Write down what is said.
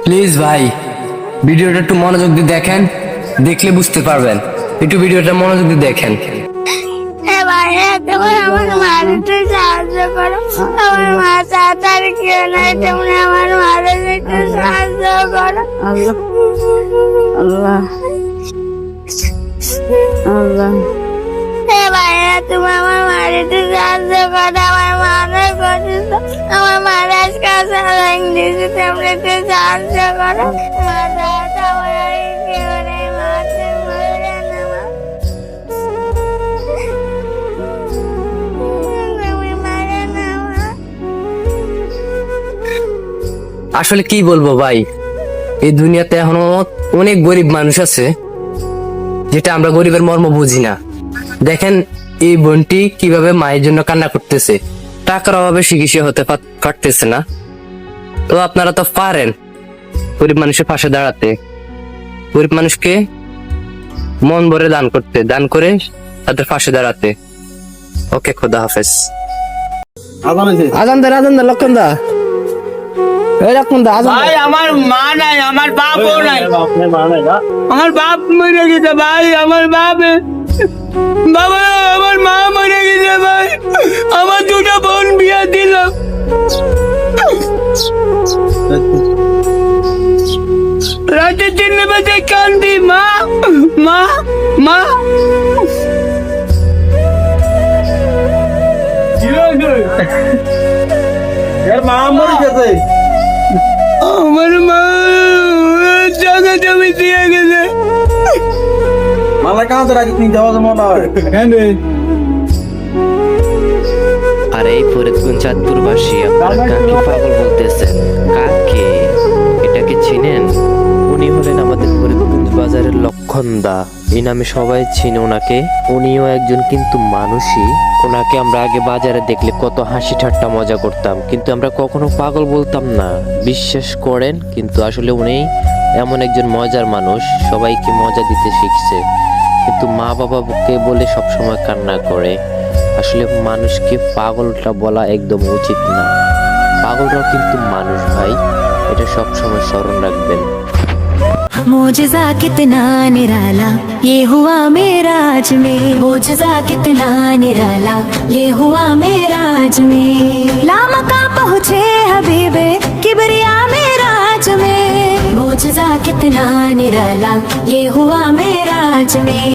Please ভাই ভিডিওটা একটু মনোযোগ দিয়ে দেখেন, দেখলে বুঝতে পারবেন। একটু ভিডিওটা মনোযোগ দিয়ে দেখেন। তোমার আমার মার একটু সাহায্য করো, আমার মা তাড়াতাড়ি কেউ নাই, তুমি আমার মার একটু সাহায্য করো। আল্লাহ আল্লাহ আল্লাহ ভাইয়া, তুমি আমার মার একটু সাহায্য করো, আমার মা অনেক অসুস্থ, আমার মার আজকে স্যালাইন দিয়েছে, তুমি একটু সাহায্য করো। মা তাড়াতাড়ি, আমার আর কেউ নেই, মা তুমি মরে না মা। আসলে কি বলবো ভাই, এই দুনিয়াতে এখনো অনেক গরিব মানুষ আছে যেটা আমরা গরিবের মর্ম বুঝি না। দেখেন এই বোনটি কিভাবে মায়ের জন্য কান্না করতেছে, টাকার অভাবে চিকিৎসা হতে পারতেছে না। তো আপনারা তো পারেন গরিব মানুষের পাশে দাঁড়াতে, গরিব মানুষকে মন ভরে দান করতে, দান করে তাদের পাশে দাঁড়াতে। ওকে, খোদা হাফেজ। আজান দে লক্ষণ দা, ভাই আমার মা নাই, আমার বাপও নাই, আমার বাপ মরে গেছে ভাই, আমার বাবা আমার মা মরে গেছে ভাই, আমার দুটো বোন বিয়া দিল। রাতে 3 বাজে কান্দি, মা মা মা। মা মরে গেছে, আমার মা জায়গা জমি দিয়ে গেছে। মালা কাঁদে রাখি তুমি যাওয়া মনে হয়। আর এই ফরিদগঞ্জ চাঁদপুরবাসী, আপনারা কাকে পাগল বলতেছেন? কাকে? এটাকে চিনেন? উনি হলেন আমাদের ফরিদগঞ্জ বাজারের লক্ষণদা। এই নামে সবাই চিনে ওনাকে। উনিও একজন কিন্তু মানুষই। ওনাকে আমরা আগে বাজারে দেখলে কত হাসি ঠাট্টা মজা করতাম, কিন্তু আমরা কখনো পাগল বলতাম না, বিশ্বাস করেন। কিন্তু আসলে উনি এমন একজন মজার মানুষ, সবাইকে মজা দিতে শিখছে, কিন্তু মা বাবাকে বলে সবসময় কান্না করে। আসলে মানুষকে পাগলটা বলা একদম উচিত না, পাগলরাও কিন্তু মানুষ ভাই, এটা সবসময় স্মরণ রাখবেন। मोजज़ा कितना निराला ये हुआ मेराज में, मोजज़ा कितना निराला ये हुआ मेराज में, लामका पहुँचे हबीबे किबरिया मेराज में, मोजज़ा कितना निराला ये हुआ मेराज में।